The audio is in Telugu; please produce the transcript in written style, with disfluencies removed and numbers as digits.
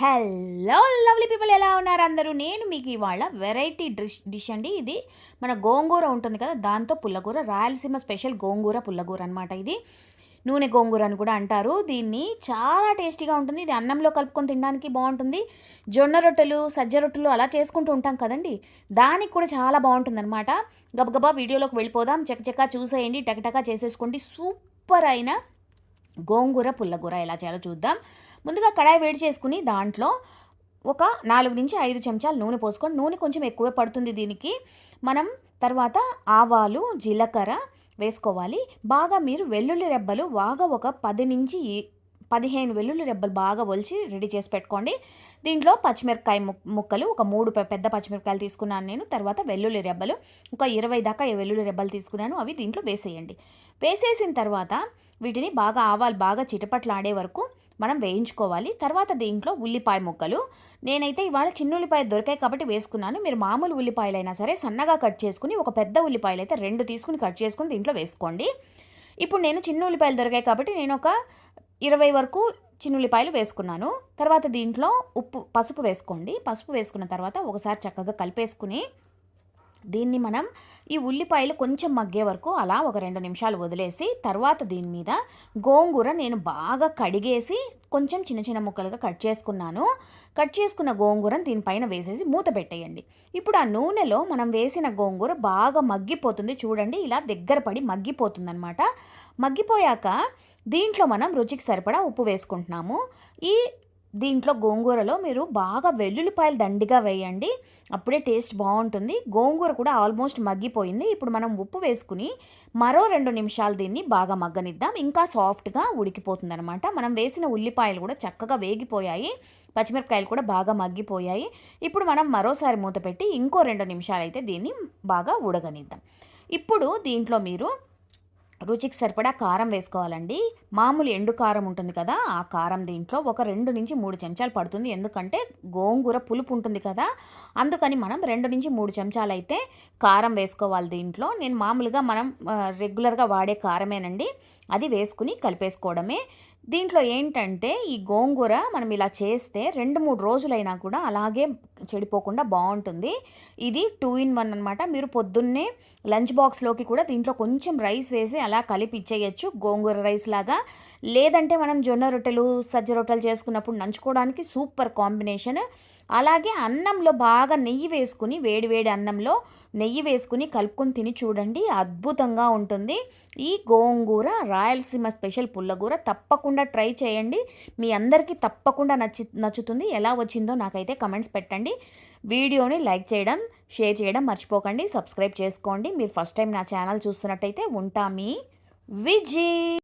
హలో లవ్లీ పీపుల్, ఎలా ఉన్నారు అందరూ? నేను మీకు ఇవాళ వెరైటీ డిష్ అండి. ఇది మన గోంగూర ఉంటుంది కదా, దాంతో పుల్లగూర, రాయలసీమ స్పెషల్ గోంగూర పుల్లగూర అనమాట. ఇది నూనె గోంగూర అని కూడా అంటారు దీన్ని. చాలా టేస్టీగా ఉంటుంది. ఇది అన్నంలో కలుపుకొని తినడానికి బాగుంటుంది. జొన్న రొట్టెలు, సజ్జ రొట్టెలు అలా చేసుకుంటూ ఉంటాం కదండి, దానికి కూడా చాలా బాగుంటుంది అనమాట. గబగబా వీడియోలోకి వెళ్ళిపోదాం. చకచకా చూసేయండి, టకటకా చేసేసుకోండి. సూపర్ అయిన గోంగూర పుల్లగూర ఎలా చేయాలో చూద్దాం. ముందుగా కడాయి వేడి చేసుకుని దాంట్లో ఒక 4 నుంచి 5 చెంచాలు నూనె పోసుకొని, నూనె కొంచెం ఎక్కువే పడుతుంది దీనికి. మనం తర్వాత ఆవాలు, జీలకర్ర వేసుకోవాలి. బాగా మీరు వెల్లుల్లి రెబ్బలు బాగా ఒక 10 నుంచి 15 వెల్లుల్లి రెబ్బలు బాగా ఒలిచి రెడీ చేసి పెట్టుకోండి. దీంట్లో పచ్చిమిరపకాయ ముక్కలు ఒక 3 పెద్ద పచ్చిమిరపకాయలు తీసుకున్నాను నేను. తర్వాత వెల్లుల్లి రెబ్బలు ఒక 20 దాకా వెల్లుల్లి రెబ్బలు తీసుకున్నాను, అవి దీంట్లో వేసేయండి. వేసేసిన తర్వాత వీటిని బాగా ఆవాలు బాగా చిటపట్లాడే వరకు మనం వేయించుకోవాలి. తర్వాత దీంట్లో ఉల్లిపాయ ముక్కలు, నేనైతే ఇవాళ చిన్న ఉల్లిపాయ దొరికాయి కాబట్టి వేసుకున్నాను. మీరు మామూలు ఉల్లిపాయలైనా సరే సన్నగా కట్ చేసుకుని, ఒక పెద్ద ఉల్లిపాయలు అయితే 2 తీసుకుని కట్ చేసుకుని దీంట్లో వేసుకోండి. ఇప్పుడు నేను చిన్న ఉల్లిపాయలు దొరికాయి కాబట్టి నేను ఒక 20 వరకు చిన్న ఉల్లిపాయలు వేసుకున్నాను. తర్వాత దీంట్లో పసుపు వేసుకోండి. పసుపు వేసుకున్న తర్వాత ఒకసారి చక్కగా కలిపేసుకుని దీన్ని మనం ఈ ఉల్లిపాయలు కొంచెం మగ్గే వరకు అలా ఒక 2 నిమిషాలు వదిలేసి, తర్వాత దీని మీద గోంగూర నేను బాగా కడిగేసి కొంచెం చిన్న చిన్న ముక్కలుగా కట్ చేసుకున్నాను. కట్ చేసుకున్న గోంగూరను దీనిపైన వేసేసి మూత పెట్టేయండి. ఇప్పుడు ఆ నూనెలో మనం వేసిన గోంగూర బాగా మగ్గిపోతుంది. చూడండి, ఇలా దగ్గర పడి మగ్గిపోతుంది అనమాట. మగ్గిపోయాక దీంట్లో మనం రుచికి సరిపడా ఉప్పు వేసుకుంటున్నాము. దీంట్లో గోంగూరలో మీరు బాగా వెల్లుల్లిపాయలు దండిగా వేయండి, అప్పుడే టేస్ట్ బాగుంటుంది. గోంగూర కూడా ఆల్మోస్ట్ మగ్గిపోయింది. ఇప్పుడు మనం ఉప్పు వేసుకుని మరో 2 నిమిషాలు దీన్ని బాగా మగ్గనిద్దాం. ఇంకా సాఫ్ట్గా ఉడికిపోతుంది అనమాట. మనం వేసిన ఉల్లిపాయలు కూడా చక్కగా వేగిపోయాయి, పచ్చిమిరపకాయలు కూడా బాగా మగ్గిపోయాయి. ఇప్పుడు మనం మరోసారి మూత పెట్టి ఇంకో 2 నిమిషాలు అయితే దీన్ని బాగా ఉడకనిద్దాం. ఇప్పుడు దీంట్లో మీరు రుచికి సరిపడా కారం వేసుకోవాలండి. మామూలు ఎండు కారం ఉంటుంది కదా, ఆ కారం దీంట్లో ఒక 2 నుంచి 3 చెంచాలు పడుతుంది. ఎందుకంటే గోంగూర పులుపు ఉంటుంది కదా, అందుకని మనం 2 నుంచి 3 చెంచాలు అయితే కారం వేసుకోవాలి దీంట్లో. నేను మామూలుగా మనం రెగ్యులర్గా వాడే కారమేనండి, అది వేసుకుని కలిపేసుకోవడమే. దీంట్లో ఏంటంటే ఈ గోంగూర మనం ఇలా చేస్తే 2-3 రోజులైనా కూడా అలాగే చెడిపోకుండా బాగుంటుంది. ఇది 2 in 1 అనమాట. మీరు పొద్దున్నే లంచ్ బాక్స్లోకి కూడా దీంట్లో కొంచెం రైస్ వేసి అలా కలిపి ఇచ్చేయచ్చు, గోంగూర రైస్ లాగా. లేదంటే మనం జొన్న రొట్టెలు, సజ్జ రొట్టెలు చేసుకున్నప్పుడు నంచుకోవడానికి సూపర్ కాంబినేషన్. అలాగే అన్నంలో బాగా నెయ్యి వేసుకుని, వేడి వేడి అన్నంలో నెయ్యి వేసుకుని కలుపుకొని తిని చూడండి, అద్భుతంగా ఉంటుంది. ఈ గోంగూర రాయలసీమ స్పెషల్ పుల్లగూర తప్పకుండా ట్రై చేయండి. మీ అందరికీ తప్పకుండా నచ్చుతుంది. ఎలా వచ్చిందో నాకైతే కమెంట్స్ పెట్టండి. వీడియోని లైక్ చేయడం, షేర్ చేయడం మర్చిపోకండి. సబ్స్క్రైబ్ చేసుకోండి. మీరు ఫస్ట్ టైం నా ఛానల్ చూస్తున్నట్టయితే. ఉంటా మీ విజయ్.